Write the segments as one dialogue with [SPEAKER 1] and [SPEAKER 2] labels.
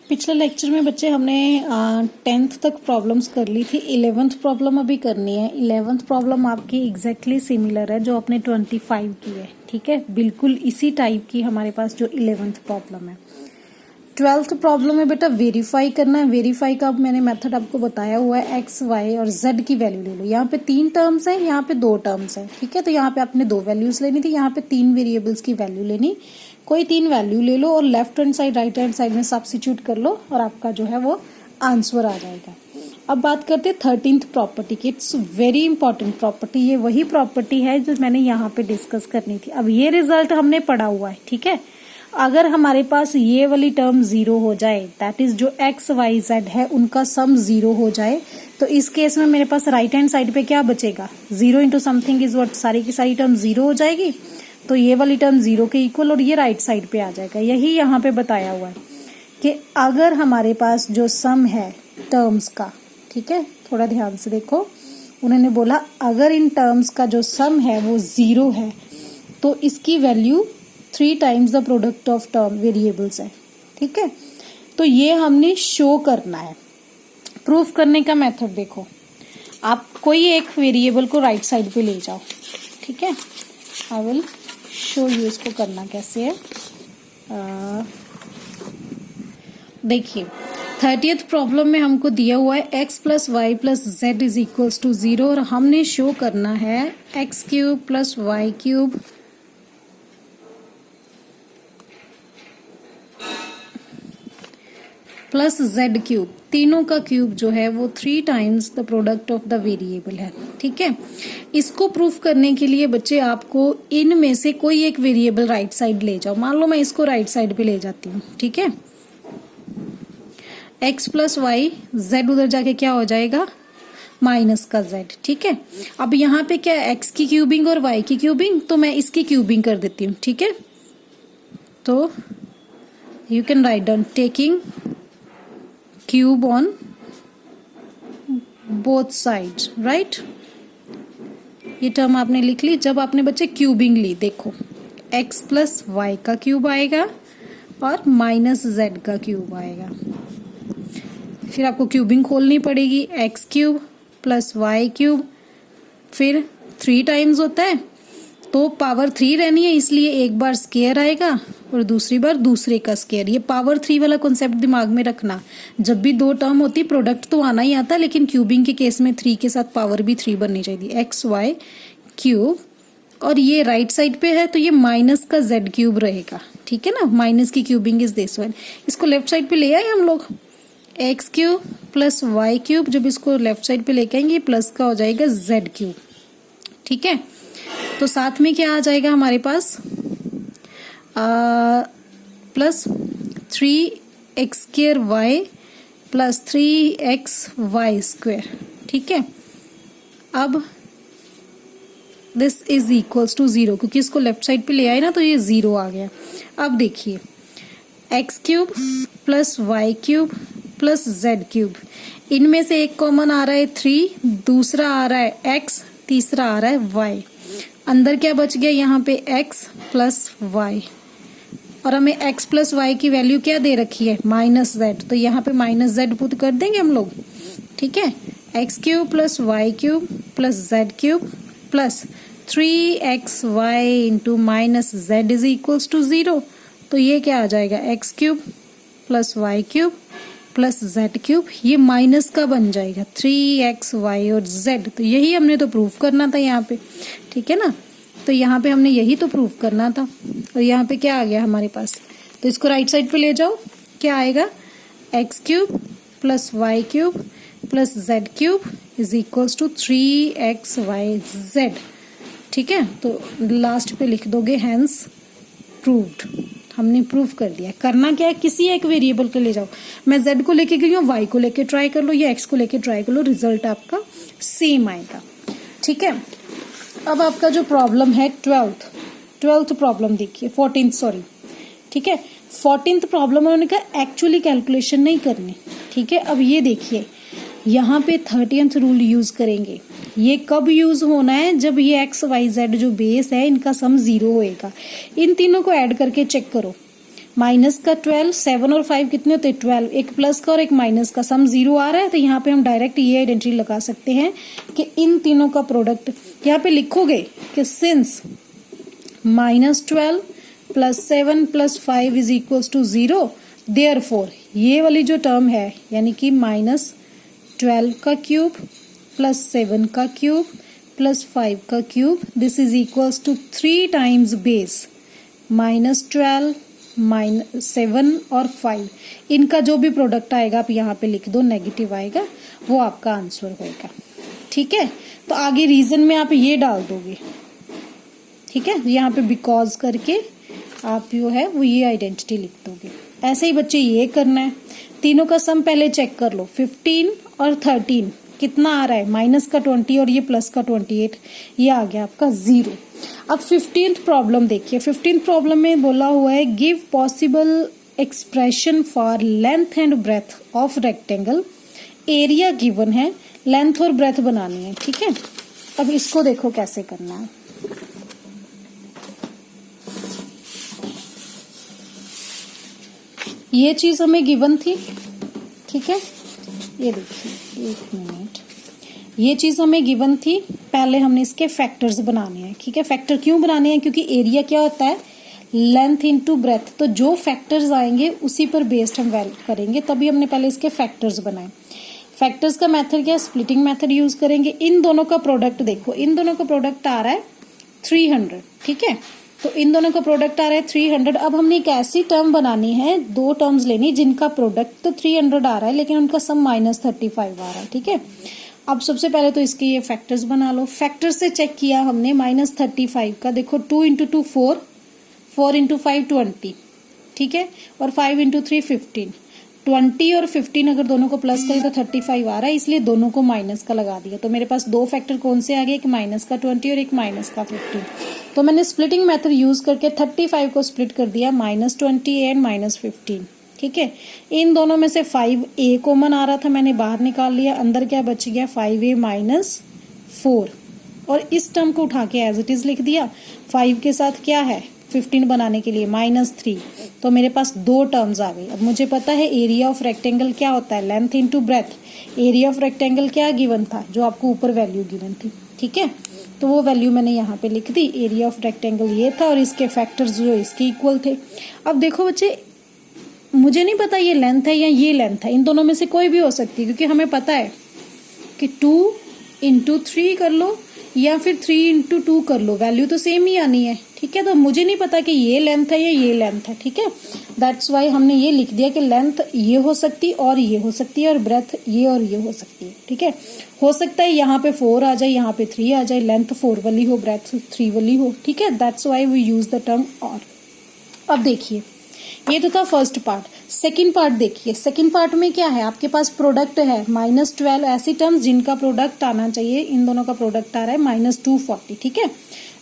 [SPEAKER 1] पिछले लेक्चर में बच्चे हमने 10th तक प्रॉब्लम्स कर ली थी। 11th प्रॉब्लम अभी करनी है। 11th प्रॉब्लम आपकी एग्जैक्टली सिमिलर है जो अपने 25 की है, ठीक है, बिल्कुल इसी टाइप की हमारे पास जो 11th प्रॉब्लम है। 12th प्रॉब्लम में बेटा वेरीफाई करना है। वेरीफाई का मैंने मेथड आपको बताया हुआ है। एक्स वाई और जेड की वैल्यू ले लो। यहाँ पे 3 टर्म्स है, यहाँ पे 2 टर्म्स है, ठीक है। तो यहाँ पे आपने 2 वैल्यूज लेनी थी, यहाँ पे 3 वेरिएबल्स की वैल्यू लेनी। कोई 3 वैल्यू ले लो और left hand side right hand side में सब्स्टिट्यूट कर लो और आपका जो है वो आंसर आ जाएगा। अब बात करते हैं 13th प्रॉपर्टी की। It's very important property. ये वही प्रॉपर्टी है जो मैंने यहाँ पे डिस्कस करनी थी। अब ये रिजल्ट हमने पढ़ा हुआ है, ठीक है। अगर हमारे पास ये वाली टर्म 0 हो जाए, दैट इज जो एक्स वाई जेड है उनका सम 0 हो जाए, तो इस केस में मेरे पास राइट हैंड साइड पे क्या बचेगा? 0 इंटू समथिंग इज व्हाट, सारी की सारी टर्म 0 हो जाएगी। तो ये वाली टर्म 0 के इक्वल और ये राइट साइड पे आ जाएगा। यही यहाँ पे बताया हुआ है कि अगर हमारे पास जो सम है टर्म्स का, ठीक है, थोड़ा ध्यान से देखो, उन्होंने बोला अगर इन टर्म्स का जो सम है वो 0 है तो इसकी value 3 times the product of term variables है, ठीक है। तो ये हमने शो करना है। प्रूफ करने का मेथड देखो, आप कोई एक वेरिएबल को राइट साइड पे ले जाओ, ठीक है। आई विल शो यू इसको करना कैसे है। देखिए 30th प्रॉब्लम में हमको दिया हुआ है x plus Y plus Z is equals to 0 और हमने शो करना है x cube plus Y cube plus Z cube, तीनों का क्यूब जो है वो 3 times the product of the variable है, ठीक है। इसको प्रूफ करने के लिए बच्चे आपको इनमें से कोई एक वेरिएबल राइट साइड ले जाओ। मान लो मैं इसको राइट साइड पे ले जाती हूँ, ठीक है। एक्स प्लस वाई, जेड उधर जाके क्या हो जाएगा? माइनस का जेड, ठीक है। अब यहाँ पे क्या है? एक्स की क्यूबिंग और वाई की क्यूबिंग, तो मैं इसकी क्यूबिंग कर देती हूँ, ठीक है। तो you can write down taking cube on both sides, right. ये टर्म आपने लिख ली। जब आपने बच्चे क्यूबिंग ली, देखो x प्लस वाई का क्यूब आएगा और माइनस जेड का क्यूब आएगा। फिर आपको क्यूबिंग खोलनी पड़ेगी। X cube plus Y cube, फिर 3 टाइम्स होता है तो पावर 3 रहनी है, इसलिए एक बार स्केयर आएगा और दूसरी बार दूसरे का स्केयर। ये पावर 3 वाला कॉन्सेप्ट दिमाग में रखना। जब भी 2 टर्म होती प्रोडक्ट तो आना ही आता, लेकिन क्यूबिंग के केस में 3 के साथ पावर भी 3 बननी चाहिए। एक्स वाई क्यूब और ये राइट साइड पे है तो ये माइनस का जेड क्यूब रहेगा, ठीक है ना। माइनस की क्यूबिंग इज दिस वन। इसको लेफ्ट साइड पे ले आए हम लोग। X cube plus Y cube, जब इसको लेफ्ट साइड पे लेके आएंगे प्लस का हो जाएगा जेड क्यूब, ठीक है। तो साथ में क्या आ जाएगा हमारे पास? Plus 3x square y plus 3x y square, ठीक है। अब दिस इज इक्वल्स टू 0, क्योंकि इसको लेफ्ट साइड पे ले आए ना तो ये 0 आ गया। अब देखिए X cube plus Y cube plus Z cube, इनमें से एक कॉमन आ रहा है 3, दूसरा आ रहा है x, तीसरा आ रहा है y। अंदर क्या बच गया? यहाँ पे x प्लस वाई, और हमें x प्लस वाई की वैल्यू क्या दे रखी है? Minus Z. तो यहाँ पे माइनस जेड पुट कर देंगे हम लोग, ठीक है। X cube plus Y cube plus Z cube plus 3x y into minus z is equals to 0। तो ये क्या आ जाएगा? X cube plus Y cube plus Z cube, ये माइनस का बन जाएगा 3x वाई और जेड। तो यही हमने तो प्रूफ करना था यहाँ पे, ठीक है ना। तो यहाँ पे हमने यही तो प्रूफ करना था। और यहाँ पे क्या आ गया हमारे पास? तो इसको राइट साइड पे ले जाओ, क्या आएगा? X cube plus Y cube plus Z cube is equals to 3x y z, ठीक है। तो लास्ट पे लिख दोगे हैंस प्रूव्ड। हमने प्रूफ कर दिया। करना क्या है? किसी एक वेरिएबल को ले जाओ। मैं जेड को लेके गई हूँ, वाई को लेके ट्राई कर लो या एक्स को लेके ट्राई कर लो, रिजल्ट आपका सेम आएगा, ठीक है। अब आपका जो प्रॉब्लम है 12th प्रॉब्लम देखिए, 14th सॉरी, ठीक है। 14th प्रॉब्लम उन्होंने कहा एक्चुअली कैलकुलेशन नहीं करनी, ठीक है। अब ये देखिए यहाँ पे 30th रूल यूज करेंगे। ये कब यूज होना है? जब ये एक्स वाई जेड जो बेस है इनका सम 0 होएगा। इन तीनों को ऐड करके चेक करो। माइनस का 12, 7 और 5 कितने होते हैं 12, एक प्लस का और एक माइनस का, सम 0 आ रहा है, तो यहाँ पे हम डायरेक्ट ये आइडेंटिटी लगा सकते हैं कि इन तीनों का प्रोडक्ट, यहाँ पे लिखोगे कि since -12 + 7 + 5 is equals to 0, therefore ये वाली जो टर्म है यानी कि -12 का क्यूब + 7 का क्यूब + 5 का cube, this is equals to 3 times base -12 -7 और 5, इनका जो भी प्रोडक्ट आएगा आप यहाँ पे लिख दो, नेगेटिव आएगा, वो आपका आंसर होगा। ठीक है, तो आगे रीजन में आप ये डाल दोगे। ठीक है, यहाँ पे बिकॉज करके आप जो है वो ये आइडेंटिटी लिख दोगे। ऐसे ही बच्चे ये करना है, तीनों का सम पहले चेक कर लो, 15 और 13 कितना आ रहा है, माइनस का 20 और ये प्लस का 28, ये आ गया आपका 0। अब 15th प्रॉब्लम देखिए, 15th प्रॉब्लम में बोला हुआ है give possible expression for length and breadth of rectangle, area given है, लेंथ और ब्रेथ बनानी है। ठीक है, अब इसको देखो कैसे करना है। ये चीज हमें गिवन थी। ठीक है, ये देखिए, एक मिनट, ये चीज हमें गिवन थी, पहले हमने इसके फैक्टर्स बनाने हैं। ठीक है, फैक्टर क्यों बनाने हैं, क्योंकि एरिया क्या होता है, लेंथ इनटू ब्रेथ, तो जो फैक्टर्स आएंगे उसी पर बेस्ड हम वैल्यू करेंगे, तभी हमने पहले इसके फैक्टर्स बनाए। फैक्टर्स का मेथड क्या है, स्प्लिटिंग मेथड यूज करेंगे। इन दोनों का प्रोडक्ट देखो, इन दोनों का प्रोडक्ट आ रहा है 300। ठीक है, तो इन दोनों का प्रोडक्ट आ रहा है 300। अब हमने एक ऐसी टर्म बनानी है, दो टर्म्स लेनी जिनका प्रोडक्ट तो 300 आ रहा है लेकिन उनका सम -35 आ रहा है। ठीक है, अब सबसे पहले तो इसके ये फैक्टर्स बना लो। फैक्टर से चेक किया हमने -35 का, देखो 2 × 2 4, 4 × 5 20। ठीक है, और 5 × 3 15। 20 और 15 अगर दोनों को प्लस करें तो 35 आ रहा है, इसलिए दोनों को माइनस का लगा दिया। तो मेरे पास दो फैक्टर कौन से आ गए, एक माइनस का 20 और एक माइनस का 15। तो मैंने स्प्लिटिंग मेथड यूज करके 35 को स्प्लिट कर दिया, -20 एंड -15। ठीक है, इन दोनों में से 5a कॉमन आ रहा था, मैंने बाहर निकाल लिया, अंदर क्या बच गया 5a - 4, और इस टर्म को उठा के एज इट इज लिख दिया। 5 के साथ क्या है 15 बनाने के लिए -3, तो मेरे पास दो टर्म्स आ गई। अब मुझे पता है एरिया ऑफ रेक्टेंगल क्या होता है, length into breadth. Area of rectangle क्या गिवन था, जो आपको ऊपर वैल्यू गिवन थी। ठीक है, तो वो वैल्यू मैंने यहाँ पे लिख दी, एरिया ऑफ रेक्टेंगल ये था और इसके फैक्टर्स जो इसके इक्वल थे। अब देखो बच्चे, मुझे नहीं पता ये लेंथ है या ये लेंथ है, इन दोनों में से कोई भी हो सकती है, क्योंकि हमें पता है कि 2 × 3 कर लो या फिर 3 × 2 कर लो, वैल्यू तो सेम ही आनी है। ठीक है, तो मुझे नहीं पता कि ये लेंथ है या ये लेंथ है। ठीक है, दैट्स वाई हमने ये लिख दिया कि लेंथ ये हो सकती और ये हो सकती है, और ब्रेथ ये और ये हो सकती है। ठीक है, हो सकता है यहाँ पे 4 आ जाए, यहाँ पे 3 आ जाए, लेंथ 4 वाली हो, ब्रेथ 3 वाली हो। ठीक है, that's why we use the term और। अब देखिए, ये तो था फर्स्ट पार्ट। सेकंड पार्ट देखिए, सेकंड पार्ट में क्या है, आपके पास प्रोडक्ट है -12, ऐसी टर्म्स जिनका प्रोडक्ट आना चाहिए, इन दोनों का प्रोडक्ट आ रहा है -240। ठीक है,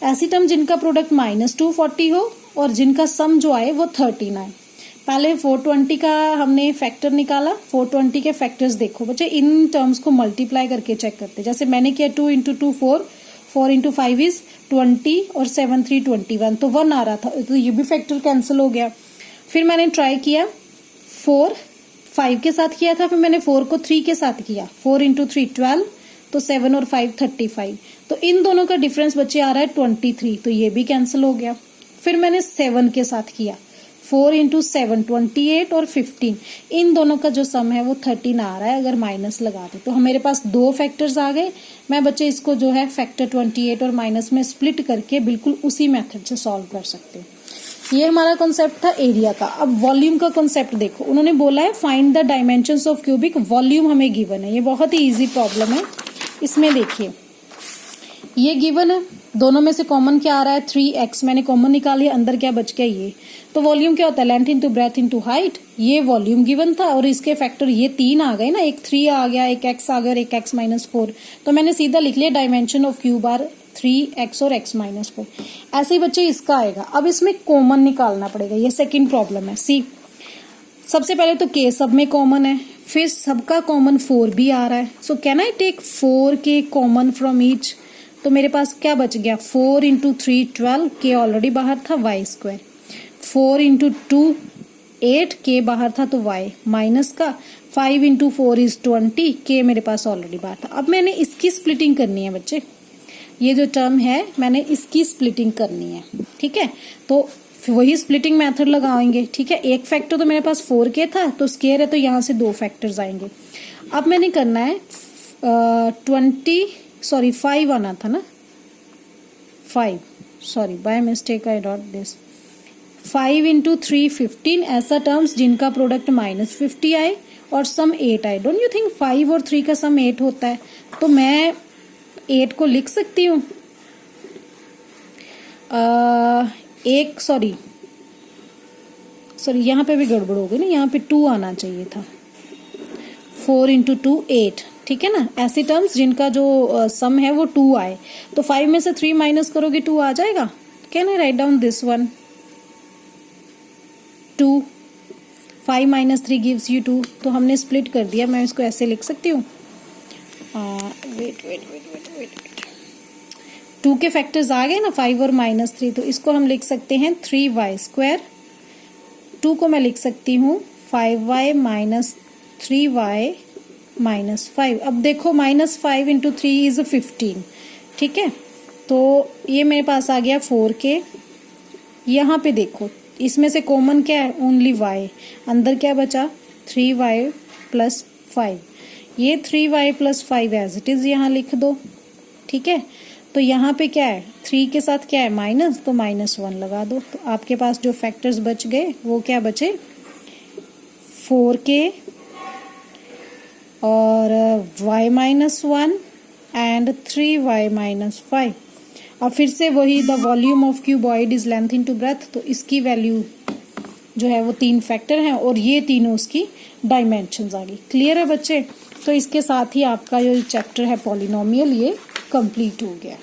[SPEAKER 1] ऐसी टर्म जिनका प्रोडक्ट -240 हो और जिनका सम जो आए वो 13 आए। पहले 420 का हमने फैक्टर निकाला, 420 के फैक्टर्स देखो बच्चे, इन टर्म्स को मल्टीप्लाई करके चेक करते, जैसे मैंने किया 2 × 2 4, 4 × 5 इज 20 और 7 3 21, तो 1 आ रहा था, तो ये भी फैक्टर कैंसिल हो गया। फिर मैंने ट्राई किया 4 5 के साथ किया था, फिर मैंने 4 को 3 के साथ किया, 4 × 3 12, तो 7 और 5 35, तो इन दोनों का डिफरेंस बच्चे आ रहा है 23, तो ये भी कैंसिल हो गया। फिर मैंने 7 के साथ किया, 4 × 7 28 और 15, इन दोनों का जो सम है वो 13 आ रहा है, अगर माइनस लगा दे तो मेरे पास दो फैक्टर्स आ गए। मैं बच्चे इसको जो है फैक्टर 28 और माइनस में स्प्लिट करके बिल्कुल उसी मेथड से सॉल्व कर सकते हैं। ये हमारा कॉन्सेप्ट था एरिया का। अब वॉल्यूम का कॉन्सेप्ट देखो, उन्होंने बोला है find the dimensions of cubic volume, हमें गिवन है। ये बहुत ही इजी प्रॉब्लम है। इसमें देखिए, ये गिवन है, दोनों में से कॉमन क्या आ रहा है 3x, मैंने कॉमन निकाली, अंदर क्या बच गया ये। तो वॉल्यूम क्या होता है, length into breadth into height, ये वॉल्यूम गिवन था, और इसके फैक्टर ये 3 आ गए ना, एक 3 आ गया, एक x आ गया और एक x - 4, तो मैंने सीधा लिख लिया dimension of cube are 3x और x - 4। ऐसे ही बच्चे इसका आएगा। अब इसमें कॉमन निकालना पड़ेगा, ये सेकेंड प्रॉब्लम है। सी, सबसे पहले तो k सब में कॉमन है, फिर सबका कॉमन 4 भी आ रहा है, so can I take 4k common from each, तो मेरे पास क्या बच गया 4 × 3 12, k ऑलरेडी बाहर था, y², 4 × 2 8, k बाहर था तो y माइनस का 5 इंटू 4 इज 20, k मेरे पास ऑलरेडी बाहर था। अब मैंने इसकी स्प्लिटिंग करनी है बच्चे, ये जो टर्म है मैंने इसकी स्प्लिटिंग करनी है, ठीक है। तो वही स्प्लिटिंग मेथड लगाएंगे, ठीक है। एक फैक्टर तो मेरे पास 4k था, तो स्क्वायर है तो यहाँ से 2 फैक्टर्स आएंगे। अब मैंने करना है 5 आना था ना, 5, sorry by mistake I dot this, 5 into 3 15, ऐसा टर्म्स जिनका प्रोडक्ट -50 आए और सम 8 आए। डोंट यू थिंक 5 और 3 का सम 8 होता है? तो मैं 8 को लिख सकती हूँ, सॉरी यहाँ पे भी गड़बड़ हो गई ना, यहाँ पे 2 आना चाहिए था। 4 इंटू 2 8, ठीक है ना। ऐसे टर्म्स जिनका जो सम है वो 2 आए, तो 5 में से 3 माइनस करोगे 2 आ जाएगा। Can I write down this one, 2, 5 minus 3 gives you 2। तो हमने स्प्लिट कर दिया, मैं इसको ऐसे लिख सकती हूँ, वेट 2 के फैक्टर्स आ गए ना, 5 और -3, तो इसको हम लिख सकते हैं 3y²। 2 को मैं लिख सकती हूँ 5y माइनस 3y माइनस 5। अब देखो -5 इंटू 3 इज 15, ठीक है। तो ये मेरे पास आ गया 4k। यहाँ पे देखो इसमें से कॉमन क्या है, ओनली y, अंदर क्या बचा 3y प्लस 5। ये 3y plus 5 as it is यहाँ लिख दो, ठीक है। तो यहाँ पे क्या है, 3 के साथ क्या है माइनस, तो -1 लगा दो। तो आपके पास जो फैक्टर्स बच गए वो क्या बचे, 4k और y -1 एंड 3y -5। अब फिर से वही, the volume of cuboid is length into breadth, तो इसकी वैल्यू जो है वो 3 फैक्टर हैं और ये तीनों उसकी डायमेंशंस आ गई। क्लियर है बच्चे? तो इसके साथ ही आपका जो चैप्टर है पॉलिनोमियल ये कंप्लीट हो गया।